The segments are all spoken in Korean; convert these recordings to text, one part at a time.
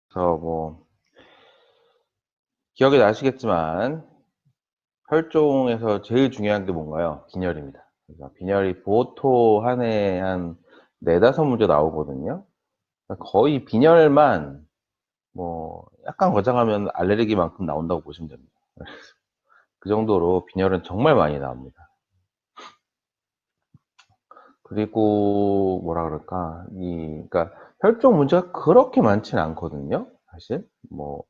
그래서 뭐 기억이 나시겠지만 혈종에서 제일 중요한 게 뭔가요? 빈혈입니다. 그래서 빈혈이 보통 한 해에 한 4-5 문제 나오거든요. 그러니까 거의 빈혈만 뭐 약간 과장하면 알레르기만큼 나온다고 보시면 됩니다. 그 정도로 빈혈은 정말 많이 나옵니다. 그리고 뭐라 그럴까? 그러니까 혈종 문제가 그렇게 많지는 않거든요. 사실 뭐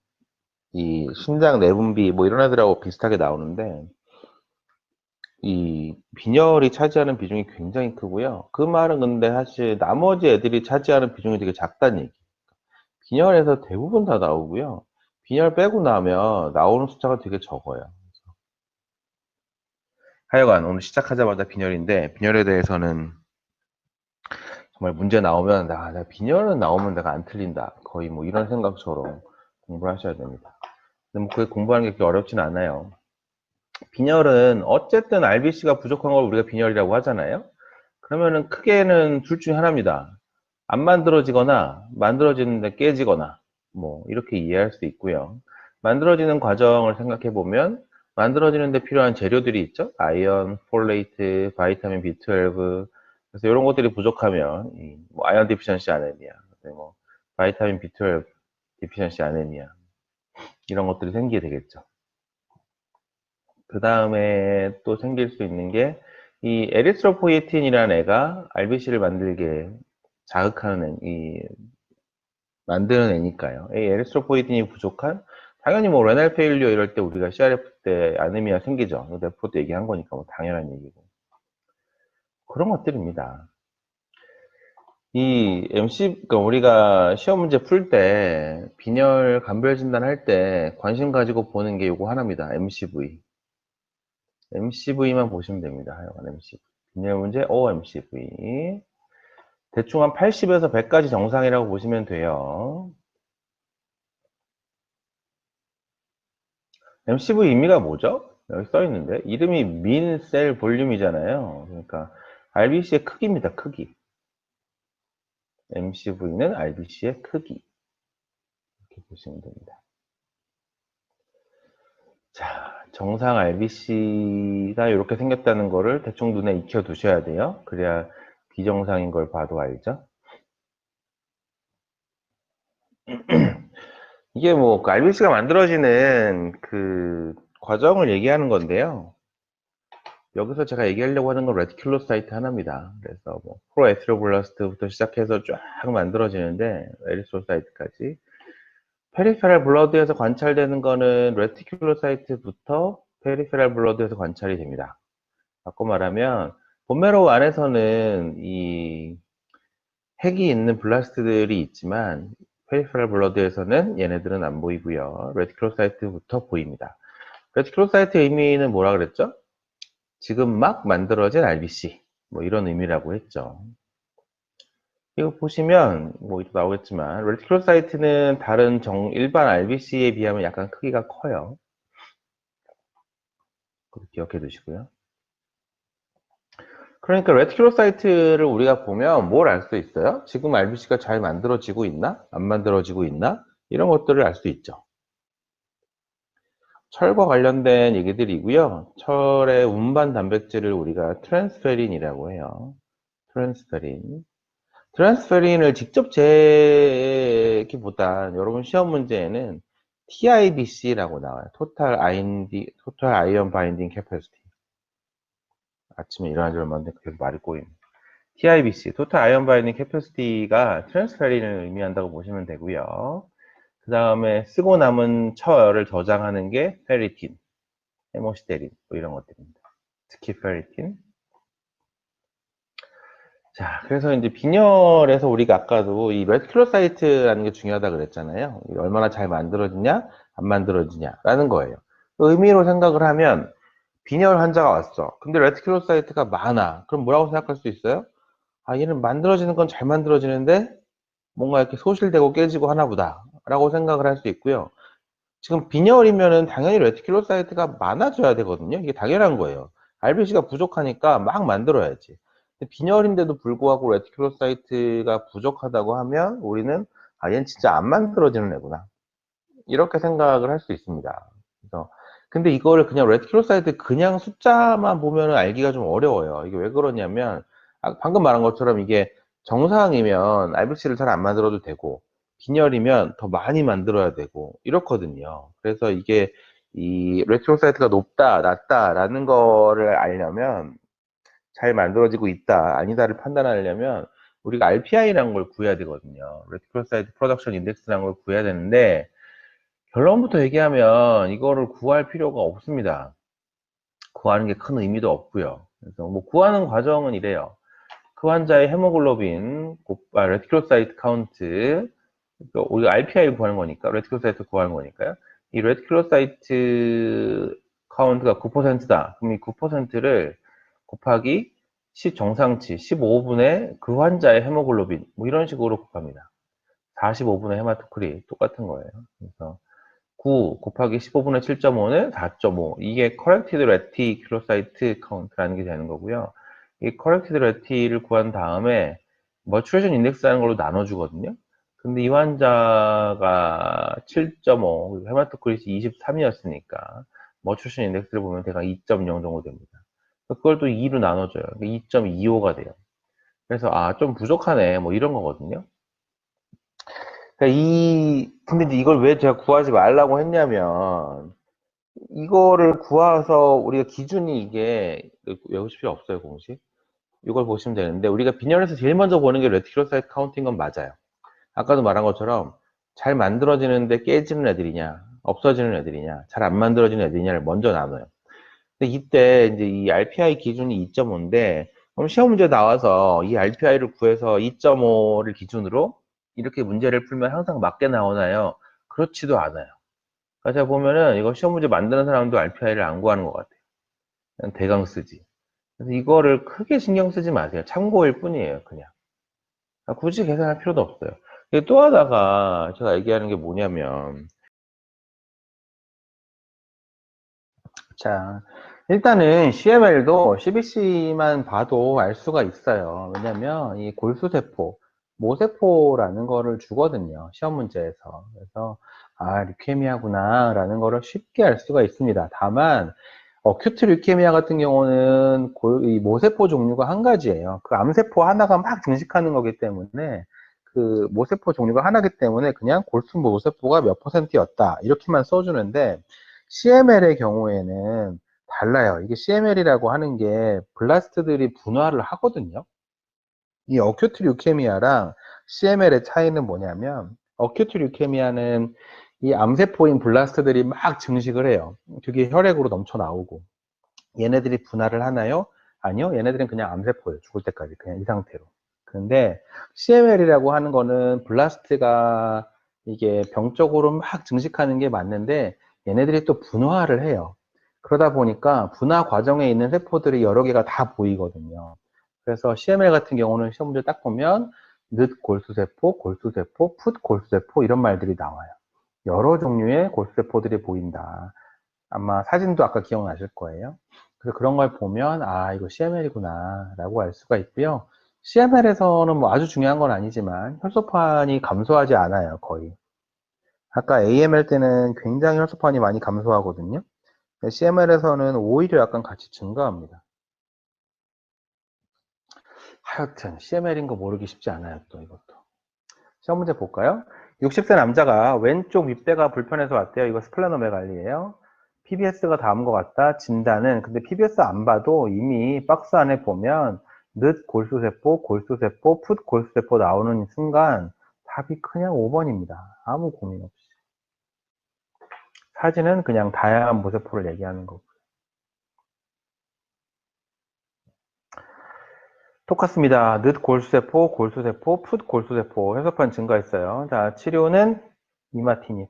이 신장 내분비 뭐 이런 애들하고 비슷하게 나오는데 이 빈혈이 차지하는 비중이 굉장히 크고요. 그 말은 근데 사실 나머지 애들이 차지하는 비중이 되게 작다는 얘기. 빈혈에서 대부분 다 나오고요. 빈혈 빼고 나면 나오는 숫자가 되게 적어요. 하여간 오늘 시작하자마자 빈혈인데 빈혈에 대해서는 정말 문제 나오면 나 빈혈은 나오면 내가 안 틀린다. 거의 뭐 이런 생각처럼 공부를 하셔야 됩니다. 근데 뭐 그게 공부하는 게 그렇게 어렵진 않아요. 빈혈은 어쨌든 RBC가 부족한 걸 우리가 빈혈이라고 하잖아요. 그러면은 크게는 둘 중에 하나입니다. 안 만들어지거나 만들어지는데 깨지거나 뭐 이렇게 이해할 수 있고요. 만들어지는 과정을 생각해 보면 만들어지는데 필요한 재료들이 있죠. 아이언, 폴레이트, 바이타민 B12. 그래서 이런 것들이 부족하면 뭐 아이언 디피션시 아네미아, 뭐 바이타민 B12 디피션시 아네미아 이런 것들이 생기게 되겠죠. 그 다음에 또 생길 수 있는 게 이 에리스로포이틴이라는 애가 RBC를 만들게 자극하는 만드는 애니까요. 이 에리스로포이틴이 부족한 당연히 뭐 레날 페일리어 이럴 때 우리가 CRF 때 아네미아 생기죠. 내가 때 얘기한 거니까 뭐 당연한 얘기고 그런 것들입니다. 이 그러니까 우리가 시험 문제 풀 때 빈혈 감별 진단 할 때 관심 가지고 보는 게 요거 하나입니다. MCV. MCV만 보시면 됩니다. 하여간 MCV. 빈혈 문제 OMCV. 대충 한 80에서 100까지 정상이라고 보시면 돼요. MCV 의미가 뭐죠? 여기 써 있는데 이름이 민 셀 볼륨이잖아요. 그러니까 RBC의 크기입니다. 크기. MCV는 RBC의 크기. 이렇게 보시면 됩니다. 자, 정상 RBC가 이렇게 생겼다는 거를 대충 눈에 익혀 두셔야 돼요. 그래야 비정상인 걸 봐도 알죠? 이게 뭐 RBC가 만들어지는 그 과정을 얘기하는 건데요. 여기서 제가 얘기하려고 하는 건 레티큘로사이트 하나입니다. 그래서 뭐 프로에스테로블라스트부터 시작해서 쫙 만들어지는데 에리스로사이트까지 페리페랄 블러드에서 관찰되는 거는 레티큘로사이트부터 페리페랄 블러드에서 관찰이 됩니다. 바꿔 말하면 본메로우 안에서는 이 핵이 있는 블라스트들이 있지만 페리페랄 블러드에서는 얘네들은 안 보이고요. 레티큘로사이트부터 보입니다. 레티큘로사이트 의미는 뭐라 그랬죠? 지금 막 만들어진 RBC 뭐 이런 의미라고 했죠. 이거 보시면 뭐 나오겠지만 레티큘로사이트는 다른 일반 RBC에 비하면 약간 크기가 커요. 기억해 두시고요. 그러니까 레티큘로사이트를 우리가 보면 뭘 알 수 있어요? 지금 RBC가 잘 만들어지고 있나? 안 만들어지고 있나? 이런 것들을 알 수 있죠. 철과 관련된 얘기들이고요. 철의 운반 단백질을 우리가 트랜스페린이라고 해요. 트랜스페린. 트랜스페린을 직접 재기보단 여러분 시험 문제에는 TIBC라고 나와요. Total Ion Binding Capacity. 아침에 일어난 지 얼마 안 돼서 계속 말이 꼬입니다. TIBC, Total Ion Binding Capacity가 트랜스페린을 의미한다고 보시면 되고요. 그 다음에 쓰고 남은 철을 저장하는 게 페리틴, 헤모시테린 뭐 이런 것들입니다. 특히 페리틴. 자, 그래서 이제 빈혈에서 우리가 아까도 이 레티큘로사이트라는 게 중요하다 그랬잖아요. 얼마나 잘 만들어지냐, 안 만들어지냐라는 거예요. 그 의미로 생각을 하면 빈혈 환자가 왔어. 근데 레티큘로사이트가 많아. 그럼 뭐라고 생각할 수 있어요? 아, 얘는 만들어지는 건 잘 만들어지는데 뭔가 이렇게 소실되고 깨지고 하나 보다 라고 생각을 할 수 있고요. 지금 빈혈이면은 당연히 레티큘로사이트가 많아져야 되거든요. 이게 당연한 거예요. RBC가 부족하니까 막 만들어야지. 빈혈인데도 불구하고 레티큘로사이트가 부족하다고 하면 우리는 아, 얘는 진짜 안 만들어지는 애구나. 이렇게 생각을 할 수 있습니다. 그래서 근데 이거를 그냥 레티큘로사이트 그냥 숫자만 보면 알기가 좀 어려워요. 이게 왜 그러냐면 방금 말한 것처럼 이게 정상이면 RBC를 잘 안 만들어도 되고 빈혈이면 더 많이 만들어야 되고 이렇거든요. 그래서 이게 이 레티큘로사이트가 높다, 낮다라는 거를 알려면 잘 만들어지고 있다, 아니다를 판단하려면 우리가 RPI라는 걸 구해야 되거든요. 레티큘로사이트 프로덕션 인덱스라는 걸 구해야 되는데 결론부터 얘기하면 이거를 구할 필요가 없습니다. 구하는 게 큰 의미도 없고요. 그래서 뭐 구하는 과정은 이래요. 그 환자의 헤모글로빈, 레티큘로사이트 카운트, 그러니까 우리가 RPI를 구하는 거니까, 레티큘로사이트 구하는 거니까요. 이 레티큘로사이트 카운트가 9%다. 그럼 이 9%를 곱하기 10 정상치, 15분의 그 환자의 헤모글로빈, 뭐 이런 식으로 곱합니다. 45분의 헤마토크리, 똑같은 거예요. 그래서 9 곱하기 15분의 7.5는 4.5. 이게 corrected reticulocyte count라는 게 되는 거고요. 이 corrected reti를 구한 다음에 maturation index라는 걸로 나눠주거든요. 근데 이 환자가 7.5, 헤마토크리스 23이었으니까 maturation index를 보면 대강 2.0 정도 됩니다. 그걸 또 2로 나눠줘요. 2.25가 돼요. 그래서 좀 부족하네, 뭐 이런 거거든요. 그러니까 근데 이제 이걸 왜 제가 구하지 말라고 했냐면, 이거를 구해서 우리가 기준이 이게, 외우실 필요 없어요, 공식. 이걸 보시면 되는데, 우리가 빈혈에서 제일 먼저 보는 게 레티큘로사이트 카운트인 건 맞아요. 아까도 말한 것처럼, 잘 만들어지는데 깨지는 애들이냐, 없어지는 애들이냐, 잘 안 만들어지는 애들이냐를 먼저 나눠요. 근데 이때 이제 이 RPI 기준이 2.5인데, 그럼 시험 문제 나와서 이 RPI를 구해서 2.5를 기준으로 이렇게 문제를 풀면 항상 맞게 나오나요? 그렇지도 않아요. 그러니까 제가 보면은 이거 시험 문제 만드는 사람도 RPI를 안 구하는 것 같아요. 그냥 대강 쓰지. 그래서 이거를 크게 신경 쓰지 마세요. 참고일 뿐이에요, 그냥. 굳이 계산할 필요도 없어요. 또 하나가 제가 얘기하는 게 뭐냐면, 자, 일단은 CML도 CBC만 봐도 알 수가 있어요. 왜냐면 이 골수세포, 모세포라는 거를 주거든요. 시험 문제에서. 그래서 리케미아구나 라는 거를 쉽게 알 수가 있습니다. 다만 어큐트 리케미아 같은 경우는 이 모세포 종류가 한 가지예요. 그 암세포 하나가 막 증식하는 거기 때문에 그 모세포 종류가 하나기 때문에 그냥 골수 모세포가 몇 %였다 이렇게만 써주는데 CML의 경우에는 달라요. 이게 CML이라고 하는 게 블라스트들이 분화를 하거든요. 이 어큐트 류케미아랑 CML의 차이는 뭐냐면 어큐트 류케미아는 이 암세포인 블라스트들이 막 증식을 해요. 그게 혈액으로 넘쳐 나오고 얘네들이 분화를 하나요? 아니요. 얘네들은 그냥 암세포예요. 죽을 때까지 그냥 이 상태로. 근데 CML이라고 하는 거는 블라스트가 이게 병적으로 막 증식하는 게 맞는데 얘네들이 또 분화를 해요. 그러다 보니까 분화 과정에 있는 세포들이 여러 개가 다 보이거든요. 그래서 CML 같은 경우는 시험 문제 딱 보면 늑 골수세포, 골수세포, 풋 골수세포 이런 말들이 나와요. 여러 종류의 골수세포들이 보인다. 아마 사진도 아까 기억나실 거예요. 그래서 그런 걸 보면 이거 CML이구나 라고 알 수가 있고요. CML에서는 뭐 아주 중요한 건 아니지만 혈소판이 감소하지 않아요, 거의. 아까 AML 때는 굉장히 혈소판이 많이 감소하거든요. CML에서는 오히려 약간 같이 증가합니다. 하여튼 CML인 거 모르기 쉽지 않아요, 또 이것도. 시험 문제 볼까요? 60세 남자가 왼쪽 윗배가 불편해서 왔대요. 이거 스플레노메갈리예요. PBS가 다음과 같다. 진단은 근데 PBS 안 봐도 이미 박스 안에 보면 늑 골수세포, 골수세포, 풋 골수세포 나오는 순간 답이 그냥 5번입니다. 아무 고민 없이. 사진은 그냥 다양한 모세포를 얘기하는 거고. 똑같습니다. 늑 골수세포, 골수세포, 풋 골수세포 혈소판 증가했어요. 자, 치료는 이마티닙.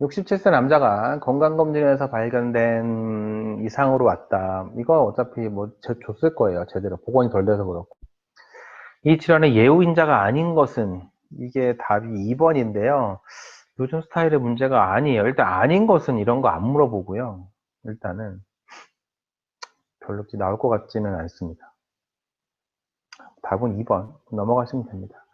67세 남자가 건강검진에서 발견된 이상으로 왔다. 이거 어차피 뭐 줬을 거예요. 제대로 복원이 덜 돼서 그렇고. 이 질환의 예후인자가 아닌 것은 이게 답이 2번인데요. 요즘 스타일의 문제가 아니에요. 일단 아닌 것은 이런 거 안 물어보고요. 일단은 별로 나올 것 같지는 않습니다. 답은 2번 넘어가시면 됩니다.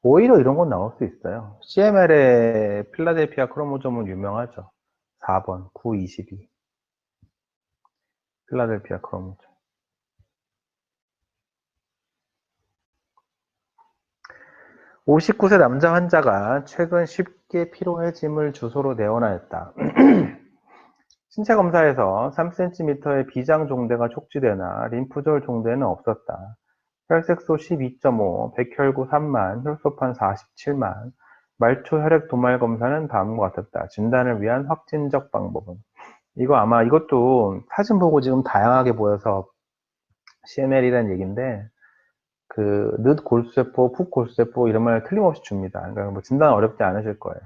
오히려 이런 건 나올 수 있어요. CML의 필라델피아 크로모점은 유명하죠. 4번 922 필라델피아 크로모점. 59세 남자 환자가 최근 쉽게 피로해짐을 주소로 내원하였다. 신체 검사에서 3cm의 비장 종대가 촉지되나 림프절 종대는 없었다. 혈색소 12.5, 백혈구 3만, 혈소판 47만, 말초 혈액 도말 검사는 다음과 같았다. 진단을 위한 확진적 방법은? 이거 아마 이것도 사진 보고 지금 다양하게 보여서 CML이라는 얘기인데, 늦 골수세포, 푹 골수세포 이런 말 틀림없이 줍니다. 그러니까 뭐 진단 어렵지 않으실 거예요.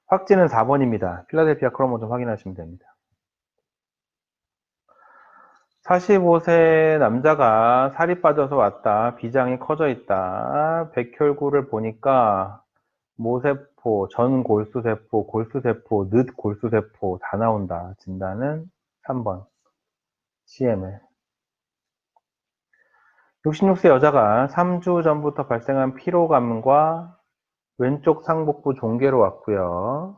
확진은 4번입니다. 필라델피아 크로모좀 확인하시면 됩니다. 45세 남자가 살이 빠져서 왔다. 비장이 커져 있다. 백혈구를 보니까 모세포, 전골수세포, 골수세포, 늦골수세포 다 나온다. 진단은 3번 CML. 66세 여자가 3주 전부터 발생한 피로감과 왼쪽 상복부 종괴로 왔고요.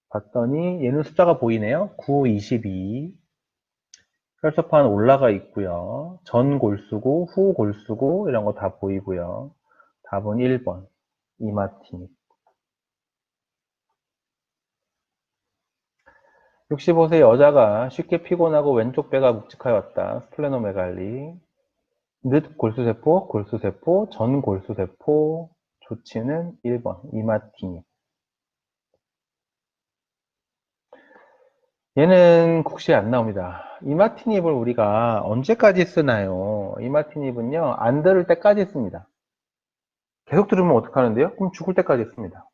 봤더니 얘는 숫자가 보이네요. 9, 22. 혈소판 올라가 있고요. 전 골수고 후 골수고 이런 거 다 보이고요. 답은 1번 이마티닙. 65세 여자가 쉽게 피곤하고 왼쪽 배가 묵직하였다. 스플레노메갈리. 늦 골수세포, 골수세포, 전 골수세포. 조치는 1번 이마티닙. 얘는 국시에 안 나옵니다. 이마티닙을 우리가 언제까지 쓰나요? 이마티닙은요, 안 들을 때까지 씁니다. 계속 들으면 어떡하는데요? 그럼 죽을 때까지 씁니다.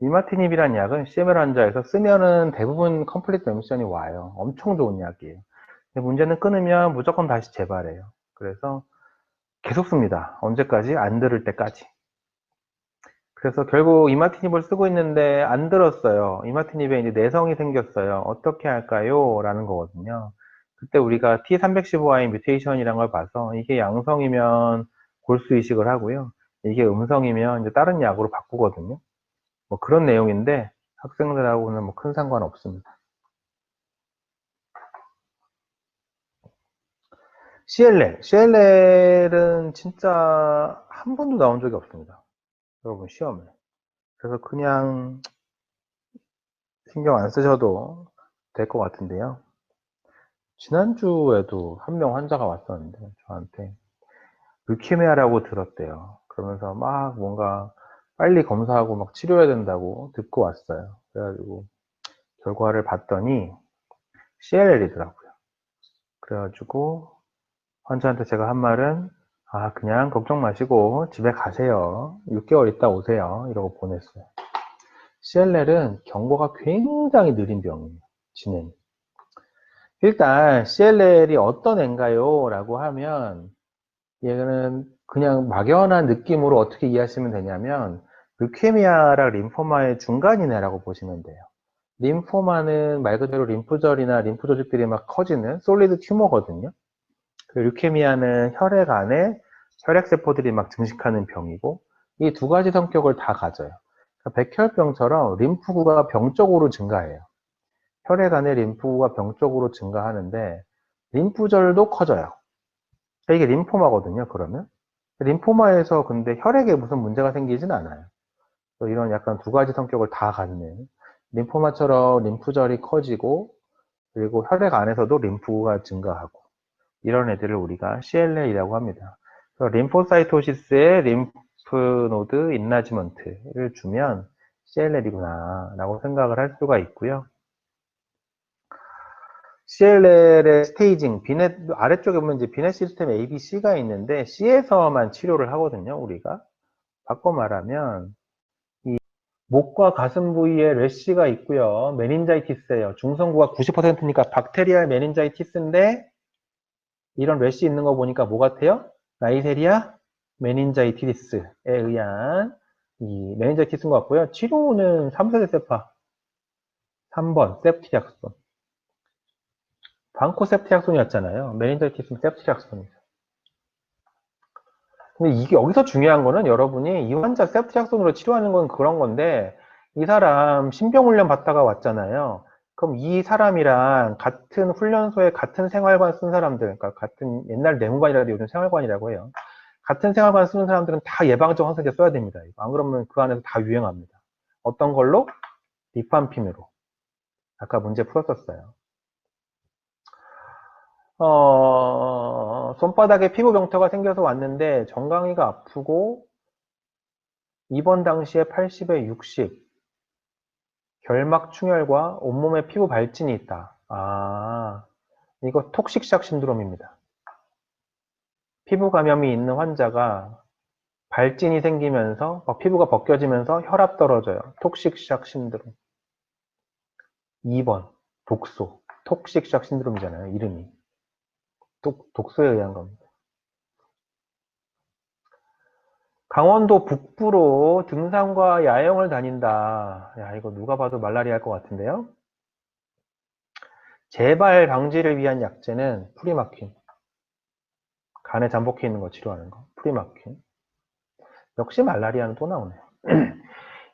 이마티닙이란 약은 CML 환자에서 쓰면은 대부분 컴플리트 레미션이 와요. 엄청 좋은 약이에요. 근데 문제는 끊으면 무조건 다시 재발해요. 그래서 계속 씁니다. 언제까지? 안 들을 때까지. 그래서 결국 이마티닙을 쓰고 있는데 안 들었어요. 이마티닙에 이제 내성이 생겼어요. 어떻게 할까요? 라는 거거든요. 그때 우리가 T315I 뮤테이션이라는 걸 봐서 이게 양성이면 골수 이식을 하고요. 이게 음성이면 이제 다른 약으로 바꾸거든요. 뭐 그런 내용인데 학생들하고는 뭐 큰 상관 없습니다. CLL은 진짜 한 번도 나온 적이 없습니다. 여러분 시험에. 그래서 그냥 신경 안 쓰셔도 될 것 같은데요. 지난주에도 한 명 환자가 왔었는데 저한테 루키미아라고 들었대요. 그러면서 막 뭔가 빨리 검사하고 막 치료해야 된다고 듣고 왔어요. 그래가지고 결과를 봤더니 CLL이더라고요. 그래가지고 환자한테 제가 한 말은 그냥 걱정 마시고 집에 가세요. 6개월 있다 오세요. 이러고 보냈어요. CLL은 경과가 굉장히 느린 병이에요. 진행이. 일단 CLL이 어떤 애인가요? 라고 하면 얘는 그냥 막연한 느낌으로 어떻게 이해하시면 되냐면 류케미아랑 림포마의 중간이네라고 보시면 돼요. 림포마는 말 그대로 림프절이나 림프 조직들이 막 커지는 솔리드 튜머거든요. 류케미아는 혈액 안에 혈액세포들이 막 증식하는 병이고 이 두 가지 성격을 다 가져요. 그러니까 백혈병처럼 림프구가 병적으로 증가해요. 혈액 안에 림프구가 병적으로 증가하는데 림프절도 커져요. 이게 림포마거든요, 그러면. 림포마에서 근데 혈액에 무슨 문제가 생기진 않아요. 이런 약간 두 가지 성격을 다 갖는. 림포마처럼 림프절이 커지고, 그리고 혈액 안에서도 림프가 증가하고, 이런 애들을 우리가 CLL이라고 합니다. 림포사이토시스의 림프노드 인라지먼트를 주면 CLL이구나, 라고 생각을 할 수가 있고요. CLL의 스테이징, 비넷, 아래쪽에 보면 이제 비넷 시스템 A, B, C가 있는데, C에서만 치료를 하거든요, 우리가. 바꿔 말하면, 이 목과 가슴 부위에 래쉬가 있고요. 메닌자이티스예요. 중성구가 90%니까 박테리아 메닌자이티스인데, 이런 래쉬 있는 거 보니까 뭐 같아요? 나이세리아 메닌자이티스에 의한 이 메닌자이티스인 것 같고요. 치료는 3세대 세파. 3번, 세프티약손. 방코셉티약손이었잖아요. 메닌자이티스는 세프티약손이죠. 근데 이게 여기서 중요한 거는 여러분이 이 환자 세프트약손으로 치료하는 건 그런 건데 이 사람 신병훈련 받다가 왔잖아요. 그럼 이 사람이랑 같은 훈련소에 같은 생활관 쓴 사람들, 그러니까 같은 옛날 내무관이라도 요즘 생활관이라고 해요. 같은 생활관 쓰는 사람들은 다 예방적 항생제 써야 됩니다. 안 그러면 그 안에서 다 유행합니다. 어떤 걸로? 리판핀으로. 아까 문제 풀었었어요. 손바닥에 피부 병터가 생겨서 왔는데 정강이가 아프고 입원 당시에 80에 60, 결막 충혈과 온몸에 피부 발진이 있다. 아, 이거 톡식샥 신드롬입니다. 피부 감염이 있는 환자가 발진이 생기면서 막 피부가 벗겨지면서 혈압 떨어져요. 톡식샥 신드롬. 2번, 독소. 톡식샥 신드롬이잖아요, 이름이. 독소에 의한 겁니다. 강원도 북부로 등산과 야영을 다닌다. 야, 이거 누가 봐도 말라리아 할 것 같은데요? 재발 방지를 위한 약제는 프리마퀸. 간에 잠복해 있는 거 치료하는 거. 프리마퀸. 역시 말라리아는 또 나오네요.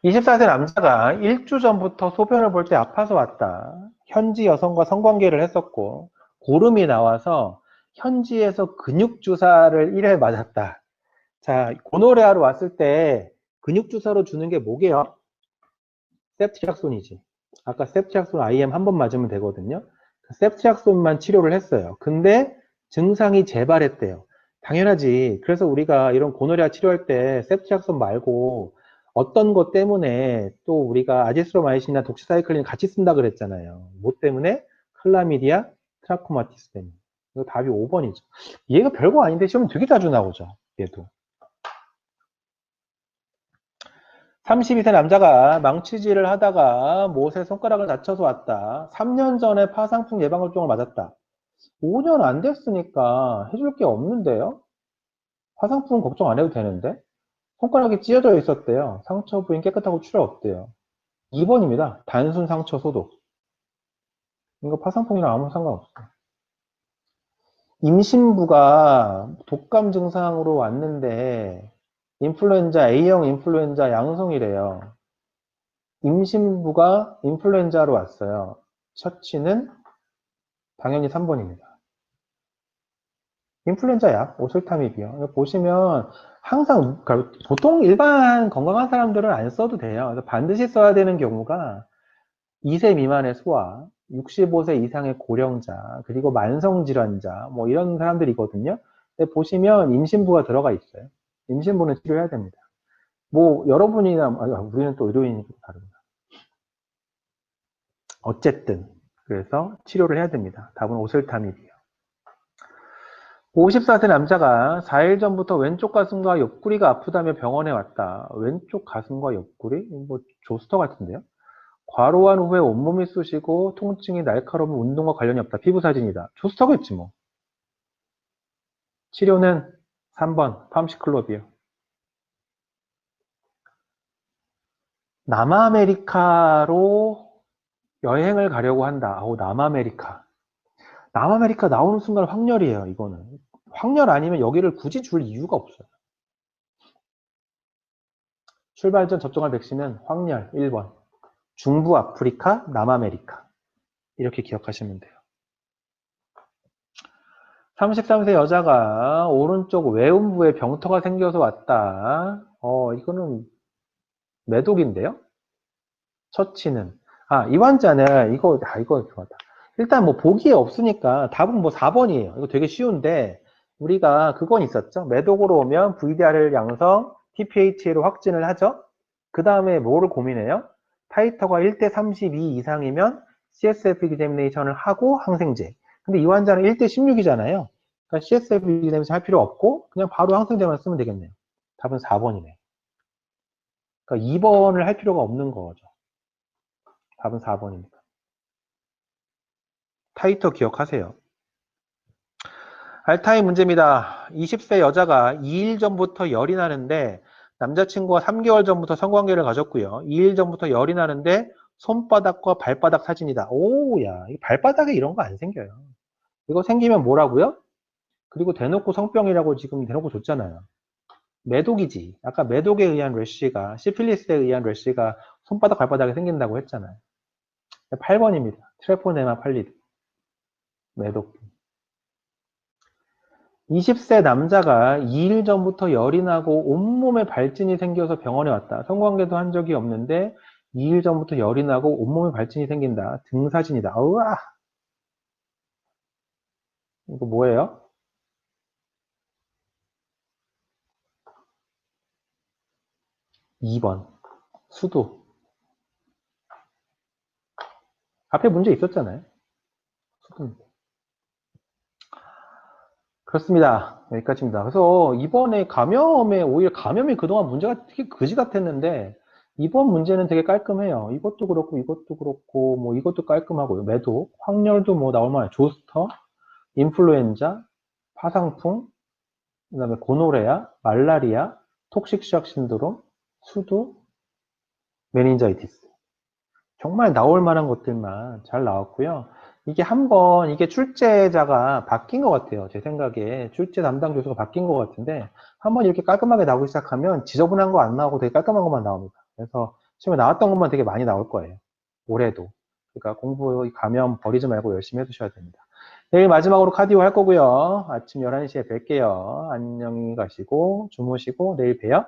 24세 남자가 1주 전부터 소변을 볼 때 아파서 왔다. 현지 여성과 성관계를 했었고 고름이 나와서 현지에서 근육주사를 1회 맞았다. 자, 고노레아로 왔을 때 근육주사로 주는 게 뭐게요? 세프트약손이지. 아까 세프트약손 IM 한 번 맞으면 되거든요. 세프트약손만 치료를 했어요. 근데 증상이 재발했대요. 당연하지. 그래서 우리가 이런 고노레아 치료할 때 세프트약손 말고 어떤 것 때문에 또 우리가 아지스로마이신이나 독시사이클린 같이 쓴다 그랬잖아요. 뭐 때문에? 클라미디아, 트라코마티스 때문에. 이거 답이 5번이죠. 얘가 별거 아닌데 시험 되게 자주 나오죠. 얘도. 32세 남자가 망치질을 하다가 못에 손가락을 다쳐서 왔다. 3년 전에 파상풍 예방접종을 맞았다. 5년 안 됐으니까 해줄 게 없는데요? 파상풍은 걱정 안 해도 되는데? 손가락이 찢어져 있었대요. 상처 부위는 깨끗하고 출혈 없대요. 2번입니다. 단순 상처 소독. 이거 파상풍이랑 아무 상관없어요. 임신부가 독감 증상으로 왔는데 인플루엔자 A형 인플루엔자 양성이래요. 임신부가 인플루엔자로 왔어요. 처치는 당연히 3번입니다. 인플루엔자 약, 오sel타미비요. 보시면 항상 그러니까 보통 일반 건강한 사람들은 안 써도 돼요. 그래서 반드시 써야 되는 경우가 2세 미만의 소아, 65세 이상의 고령자, 그리고 만성질환자 뭐 이런 사람들이거든요. 근데 보시면 임신부가 들어가 있어요. 임신부는 치료해야 됩니다. 뭐 여러분이나 우리는 또 의료인이니까 다릅니다. 어쨌든 그래서 치료를 해야 됩니다. 답은 오셀타미비요. 54세 남자가 4일 전부터 왼쪽 가슴과 옆구리가 아프다며 병원에 왔다. 왼쪽 가슴과 옆구리? 뭐 조스터 같은데요? 과로한 후에 온몸이 쑤시고 통증이 날카로운 운동과 관련이 없다. 피부 사진이다. 조스터겠지 뭐. 치료는 3번 팜시클롭이요. 남아메리카로 여행을 가려고 한다. 아우 남아메리카. 남아메리카 나오는 순간 확렬이에요. 이거는. 확렬 아니면 여기를 굳이 줄 이유가 없어요. 출발 전 접종할 백신은 확렬 1번. 중부 아프리카, 남아메리카. 이렇게 기억하시면 돼요. 33세 여자가 오른쪽 외음부에 병터가 생겨서 왔다. 이거는 매독인데요? 처치는. 이 환자는 이거 좋았다. 일단 뭐 보기에 없으니까 답은 뭐 4번이에요. 이거 되게 쉬운데 우리가 그건 있었죠. 매독으로 오면 VDR 양성, TPHA로 확진을 하죠. 그 다음에 뭐를 고민해요? 타이터가 1대 32 이상이면 CSF examination을 하고 항생제. 근데 이 환자는 1대 16이잖아요. 그러니까 CSF examination 할 필요 없고 그냥 바로 항생제만 쓰면 되겠네요. 답은 4번이네. 그러니까 2번을 할 필요가 없는 거죠. 답은 4번입니다. 타이터 기억하세요. 알타임 문제입니다. 20세 여자가 2일 전부터 열이 나는데 남자친구와 3개월 전부터 성관계를 가졌고요. 2일 전부터 열이 나는데 손바닥과 발바닥 사진이다. 오야, 발바닥에 이런 거 안 생겨요. 이거 생기면 뭐라고요? 그리고 대놓고 성병이라고 지금 대놓고 줬잖아요. 매독이지. 아까 매독에 의한 래쉬가, 시필리스에 의한 래쉬가 손바닥, 발바닥에 생긴다고 했잖아요. 8번입니다. 트레포네마 팔리드. 매독. 20세 남자가 2일 전부터 열이 나고 온몸에 발진이 생겨서 병원에 왔다. 성관계도 한 적이 없는데 2일 전부터 열이 나고 온몸에 발진이 생긴다. 등사진이다. 우와! 이거 뭐예요? 2번. 수도. 앞에 문제 있었잖아요. 수도. 그렇습니다. 여기까지입니다. 그래서 이번에 감염에, 오히려 감염이 그동안 문제가 되게 그지 같았는데, 이번 문제는 되게 깔끔해요. 이것도 그렇고, 이것도 그렇고, 뭐 이것도 깔끔하고요. 매독, 확열도 뭐 나올 만해요. 조스터, 인플루엔자, 파상풍, 그 다음에 고노레아, 말라리아, 톡식쇼크 신드롬, 수두, 메닌자이티스. 정말 나올 만한 것들만 잘 나왔고요. 이게 한번 이게 출제자가 바뀐 것 같아요. 제 생각에 출제 담당 교수가 바뀐 것 같은데 한번 이렇게 깔끔하게 나오기 시작하면 지저분한 거 안 나오고 되게 깔끔한 것만 나옵니다. 그래서 시험에 나왔던 것만 되게 많이 나올 거예요. 올해도. 그러니까 공부 감염 버리지 말고 열심히 해두셔야 됩니다. 내일 마지막으로 카디오 할 거고요. 아침 11시에 뵐게요. 안녕히 가시고 주무시고 내일 봬요.